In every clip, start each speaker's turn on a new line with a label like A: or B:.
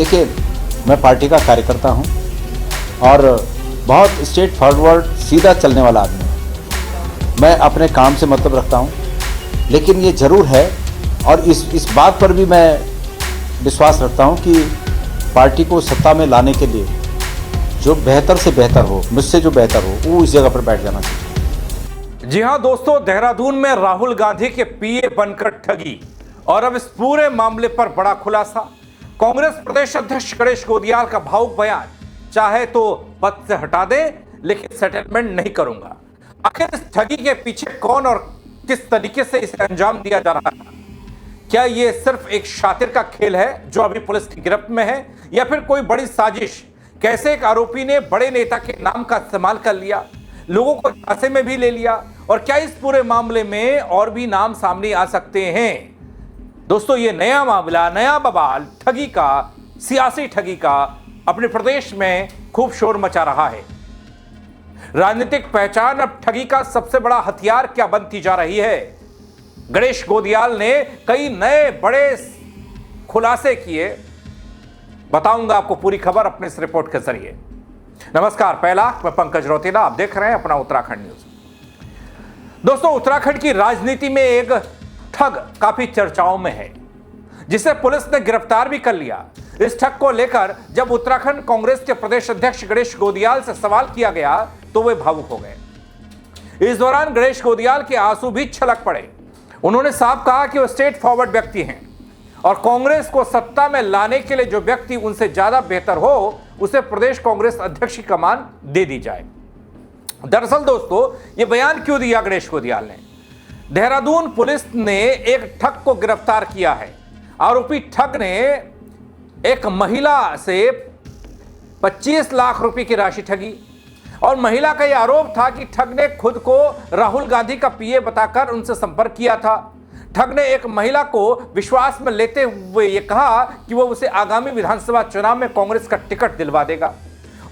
A: देखिए, मैं पार्टी का कार्यकर्ता हूं और बहुत स्ट्रेट फॉरवर्ड सीधा चलने वाला आदमी हूं। मैं अपने काम से मतलब रखता हूं, लेकिन ये ज़रूर है और इस बात पर भी मैं विश्वास रखता हूं कि पार्टी को सत्ता में लाने के लिए जो बेहतर से बेहतर हो, मुझसे जो बेहतर हो, वो इस जगह पर बैठ जाना चाहिए।
B: जी हां दोस्तों, देहरादून में राहुल गांधी के पीए बनकर ठगी और अब इस पूरे मामले पर बड़ा खुलासा। कांग्रेस प्रदेश अध्यक्ष गणेश गोदियाल का भावुक बयान, चाहे तो पद से हटा दे लेकिन सेटलमेंट नहीं करूंगा। आखिर इस ठगी के पीछे कौन और किस तरीके से इसे अंजाम दिया जा रहा है? क्या यह सिर्फ एक शातिर का खेल है जो अभी पुलिस की गिरफ्त में है, या फिर कोई बड़ी साजिश? कैसे एक आरोपी ने बड़े नेता के नाम का इस्तेमाल कर लिया, लोगों को झांसे में भी ले लिया, और क्या इस पूरे मामले में और भी नाम सामने आ सकते हैं? दोस्तों, ये नया मामला, नया बवाल ठगी का, सियासी ठगी का अपने प्रदेश में खूब शोर मचा रहा है। राजनीतिक पहचान अब ठगी का सबसे बड़ा हथियार क्या बनती जा रही है? गणेश गोदियाल ने कई नए बड़े खुलासे किए। बताऊंगा आपको पूरी खबर अपने इस रिपोर्ट के जरिए। नमस्कार, पहला मैं पंकज रौतेला, आप देख रहे हैं अपना उत्तराखंड न्यूज। दोस्तों, उत्तराखंड की राजनीति में एक ठग काफी चर्चाओं में है, जिसे पुलिस ने गिरफ्तार भी कर लिया। इस ठग को लेकर जब उत्तराखंड कांग्रेस के प्रदेश अध्यक्ष गणेश गोदियाल से सवाल किया गया तो वे भावुक हो गए। इस दौरान गणेश गोदियाल के आंसू भी छलक पड़े। उन्होंने साफ कहा कि वो स्ट्रेट फॉरवर्ड व्यक्ति हैं और कांग्रेस को सत्ता में लाने के लिए जो व्यक्ति उनसे ज्यादा बेहतर हो, उसे प्रदेश कांग्रेस अध्यक्ष की कमान दे दी जाए। दरअसल दोस्तों, ये बयान क्यों दिया गणेश गोदियाल ने? देहरादून पुलिस ने एक ठग को गिरफ्तार किया है। आरोपी ठग ने एक महिला से 25 लाख रुपए की राशि ठगी और महिला का यह आरोप था कि ठग ने खुद को राहुल गांधी का पीए बताकर उनसे संपर्क किया था। ठग ने एक महिला को विश्वास में लेते हुए यह कहा कि वो उसे आगामी विधानसभा चुनाव में कांग्रेस का टिकट दिलवा देगा,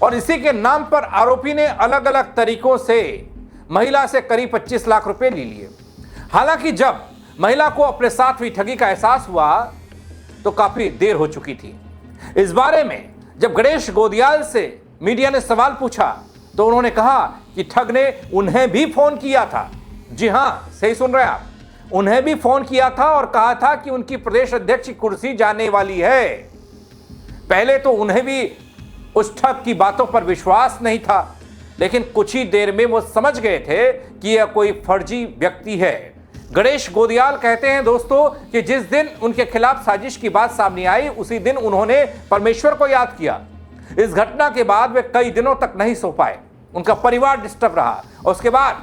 B: और इसी के नाम पर आरोपी ने अलग अलग तरीकों से महिला से करीब 25 लाख रुपए ले लिए। हालांकि जब महिला को अपने साथ हुई ठगी का एहसास हुआ तो काफी देर हो चुकी थी। इस बारे में जब गणेश गोदियाल से मीडिया ने सवाल पूछा तो उन्होंने कहा कि ठग ने उन्हें भी फोन किया था। जी हां, सही सुन रहे हैं आप, उन्हें भी फोन किया था और कहा था कि उनकी प्रदेश अध्यक्ष की कुर्सी जाने वाली है। पहले तो उन्हें भी उस ठग की बातों पर विश्वास नहीं था, लेकिन कुछ ही देर में वो समझ गए थे कि यह कोई फर्जी व्यक्ति है। गणेश गोदियाल कहते हैं दोस्तों कि जिस दिन उनके खिलाफ साजिश की बात सामने आई, उसी दिन उन्होंने परमेश्वर को याद किया। इस घटना के बाद वे कई दिनों तक नहीं सो पाए, उनका परिवार डिस्टर्ब रहा और उसके बाद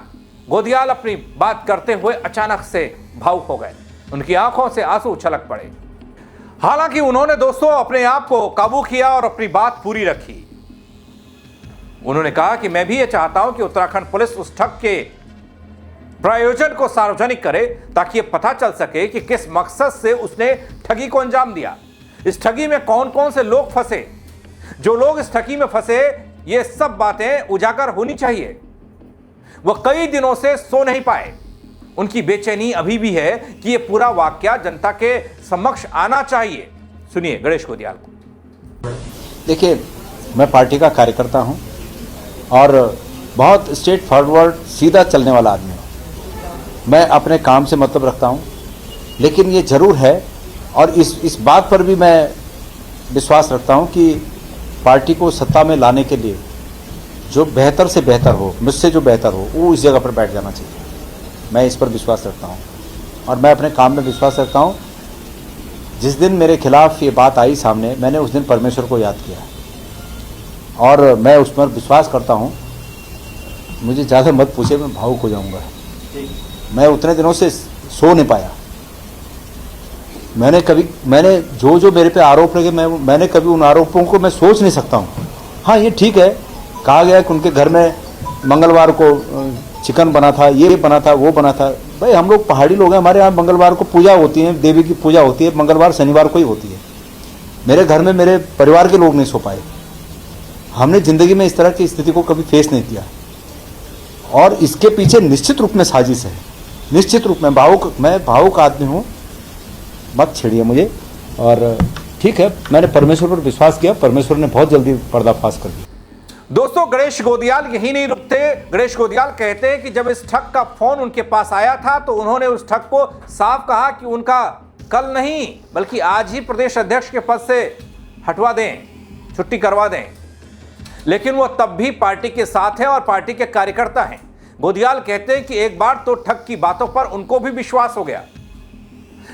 B: गोदियाल अपनी बात करते हुए अचानक से भावुक हो गए। उनकी आंखों से आंसू छलक पड़े। हालांकि उन्होंने दोस्तों अपने आप को काबू किया और अपनी बात पूरी रखी। उन्होंने कहा कि मैं भी ये चाहता हूं कि उत्तराखंड पुलिस उस ठग के प्रायोजन को सार्वजनिक करे, ताकि ये पता चल सके कि किस मकसद से उसने ठगी को अंजाम दिया। इस ठगी में कौन कौन से लोग फंसे, जो लोग इस ठगी में फंसे, ये सब बातें उजागर होनी चाहिए। वह कई दिनों से सो नहीं पाए। उनकी बेचैनी अभी भी है कि यह पूरा वाकया जनता के समक्ष आना चाहिए। सुनिए गणेश गोदियाल को।
A: देखिए, मैं पार्टी का कार्यकर्ता हूं और बहुत स्ट्रेट फॉरवर्ड सीधा चलने वाला आदमी हूं। मैं अपने काम से मतलब रखता हूं, लेकिन ये ज़रूर है और इस बात पर भी मैं विश्वास रखता हूं कि पार्टी को सत्ता में लाने के लिए जो बेहतर से बेहतर हो, मुझसे जो बेहतर हो, वो इस जगह पर बैठ जाना चाहिए। मैं इस पर विश्वास रखता हूं और मैं अपने काम में विश्वास रखता हूं। जिस दिन मेरे खिलाफ ये बात आई सामने, मैंने उस दिन परमेश्वर को याद किया और मैं उस पर विश्वास करता हूं। मुझे ज़्यादा मत पूछे, मैं भावुक हो जाऊंगा। मैं उतने दिनों से सो नहीं पाया। मैंने जो मेरे पे आरोप लगे, मैंने कभी उन आरोपों को मैं सोच नहीं सकता हूँ। हाँ, ये ठीक है, कहा गया कि उनके घर में मंगलवार को चिकन बना था, ये बना था, वो बना था। भाई, हम लोग पहाड़ी लोग हैं, हमारे यहाँ मंगलवार को पूजा होती है, देवी की पूजा होती है, मंगलवार शनिवार को ही होती है। मेरे घर में मेरे परिवार के लोग नहीं सो पाए। हमने ज़िंदगी में इस तरह की स्थिति को कभी फेस नहीं किया और इसके पीछे निश्चित रूप में साजिश है। निश्चित रूप में मैं भावुक आदमी हूँ, मत छेड़िए मुझे। और ठीक है, मैंने परमेश्वर पर विश्वास किया, परमेश्वर ने बहुत जल्दी पर्दाफाश कर दिया।
B: दोस्तों, गणेश गोदियाल यही नहीं रुकते। गणेश गोदियाल कहते हैं कि जब इस ठग का फोन उनके पास आया था तो उन्होंने उस ठग को साफ कहा कि उनका कल नहीं बल्कि आज ही प्रदेश अध्यक्ष के पद से हटवा दें, छुट्टी करवा दें। लेकिन वो तब भी पार्टी के साथ हैं और पार्टी के कार्यकर्ता हैं। गोदियाल कहते हैं कि एक बार तो ठग की बातों पर उनको भी विश्वास हो गया,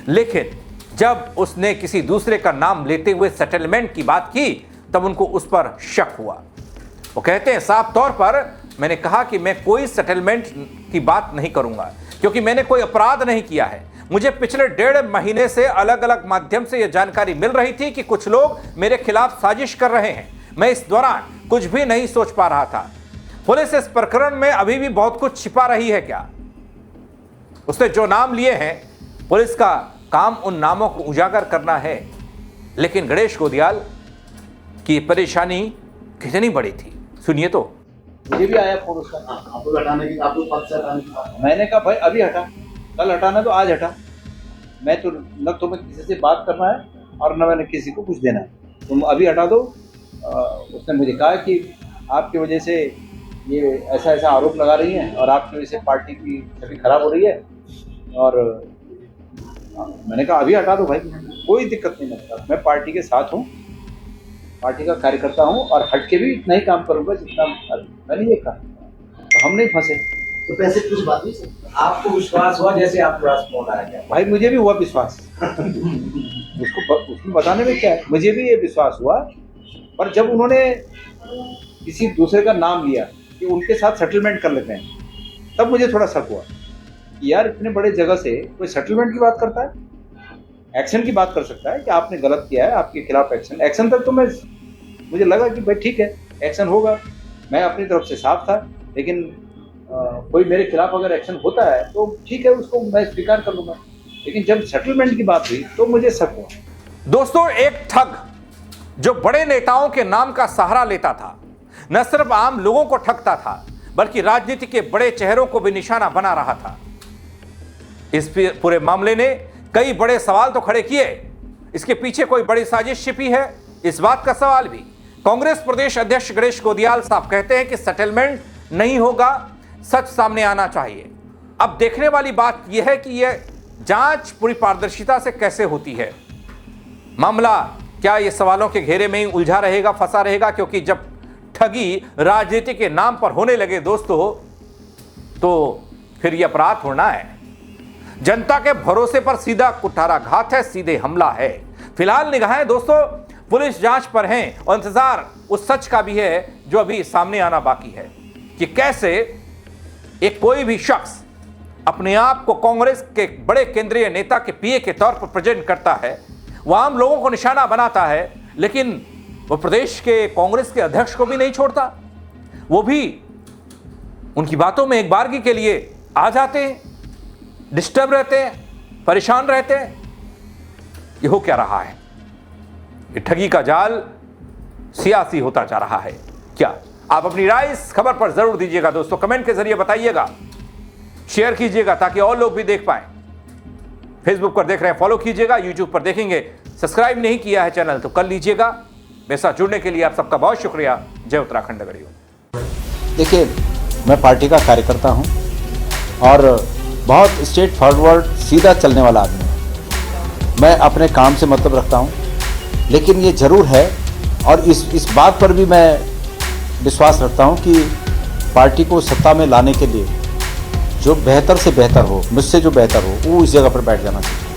B: लेकिन जब उसने किसी दूसरे का नाम लेते हुए सेटलमेंट की बात की तब उनको उस पर शक हुआ। वो कहते हैं साफ तौर पर मैंने कहा कि मैं कोई सेटलमेंट की बात नहीं करूंगा क्योंकि मैंने कोई अपराध नहीं किया है। मुझे पिछले 1.5 महीने से अलग अलग माध्यम से यह जानकारी मिल रही थी कि कुछ लोग मेरे खिलाफ साजिश कर रहे हैं। मैं इस दौरान कुछ भी नहीं सोच पा रहा था। पुलिस इस प्रकरण में अभी भी बहुत कुछ छिपा रही है क्या? उसने जो नाम लिए हैं, पुलिस का काम उन नामों को उजागर करना है। लेकिन गणेश गोदियाल की परेशानी कितनी बड़ी थी, सुनिए तो।
A: मुझे भी आया फोन उसका,
C: आपको हटाने की, आपको पद से हटाने की बात।
A: मैंने कहा भाई अभी हटा, कल हटाना तो आज हटा। मैं तो न तुम्हें किसी से बात करना है और न मैंने किसी को कुछ देना है, तुम अभी हटा दो। उसने मुझे कहा कि आपकी वजह से ये ऐसा ऐसा आरोप लगा रही हैं और आपकी वजह से पार्टी की छवि खराब हो रही है। और मैंने कहा अभी हटा दो भाई, कोई दिक्कत नहीं। मैं पार्टी के साथ हूँ, पार्टी का कार्यकर्ता हूँ और हट के भी इतना ही काम करूंगा जितना मैंने ये कहा। तो हम नहीं फंसे।
C: तो पैसे कुछ बात नहीं सर, आपको विश्वास हुआ जैसे आपके पास फोन आया क्या?
A: भाई मुझे भी हुआ विश्वास उसको बताने में क्या है, मुझे भी ये विश्वास हुआ। पर जब उन्होंने किसी दूसरे का नाम लिया कि उनके साथ सेटलमेंट कर लेते हैं, तब मुझे थोड़ा शक हुआ कि यार इतने बड़े जगह से कोई सेटलमेंट की बात करता है, एक्शन की बात कर सकता है कि आपने गलत किया है, आपके खिलाफ एक्शन तक तो मुझे लगा कि भाई ठीक है एक्शन होगा। मैं अपनी तरफ से साफ था, लेकिन कोई मेरे खिलाफ अगर एक्शन होता है तो ठीक है, उसको मैं स्वीकार कर लूंगा। लेकिन जब सेटलमेंट की बात हुई तो मुझे शक हुआ।
B: दोस्तों, एक ठग जो बड़े नेताओं के नाम का सहारा लेता था, न सिर्फ आम लोगों को ठगता था बल्कि राजनीति के बड़े चेहरों को भी निशाना बना रहा था। इस पूरे मामले ने कई बड़े सवाल तो खड़े किए। इसके पीछे कोई बड़ी साजिश छिपी है, इस बात का सवाल भी। कांग्रेस प्रदेश अध्यक्ष गणेश गोदियाल साहब कहते हैं कि सेटलमेंट नहीं होगा, सच सामने आना चाहिए। अब देखने वाली बात यह है कि यह जांच पूरी पारदर्शिता से कैसे होती है। मामला क्या ये सवालों के घेरे में ही उलझा रहेगा, फंसा रहेगा? क्योंकि जब ठगी राजनीति के नाम पर होने लगे दोस्तों, तो फिर यह अपराध होना है। जनता के भरोसे पर सीधा कुठाराघात है, सीधे हमला है। फिलहाल निगाहें दोस्तों पुलिस जांच पर हैं और इंतजार उस सच का भी है जो अभी सामने आना बाकी है कि कैसे एक कोई भी शख्स अपने आप को कांग्रेस के बड़े केंद्रीय नेता के पीए के तौर पर प्रेजेंट करता है, वह आम लोगों को निशाना बनाता है, लेकिन वो प्रदेश के कांग्रेस के अध्यक्ष को भी नहीं छोड़ता। वो भी उनकी बातों में एक बारगी के लिए आ जाते हैं, डिस्टर्ब रहते हैं, परेशान रहते हैं। ये हो क्या रहा है? ये ठगी का जाल सियासी होता जा रहा है क्या? आप अपनी राय इस खबर पर जरूर दीजिएगा दोस्तों, कमेंट के जरिए बताइएगा, शेयर कीजिएगा ताकि और लोग भी देख पाएं। फेसबुक पर देख रहे हैं फॉलो कीजिएगा, यूट्यूब पर देखेंगे सब्सक्राइब नहीं किया है चैनल तो कर लीजिएगा। मेरे साथ जुड़ने के लिए आप सबका बहुत शुक्रिया। जय उत्तराखंड गढ़ी।
A: देखिए, मैं पार्टी का कार्यकर्ता हूं और बहुत स्ट्रेट फॉरवर्ड सीधा चलने वाला आदमी हूं। मैं अपने काम से मतलब रखता हूं, लेकिन ये जरूर है और इस बात पर भी मैं विश्वास रखता हूं कि पार्टी को सत्ता में लाने के लिए जो बेहतर से बेहतर हो, मुझसे जो बेहतर हो, वो इस जगह पर बैठ जाना चाहिए।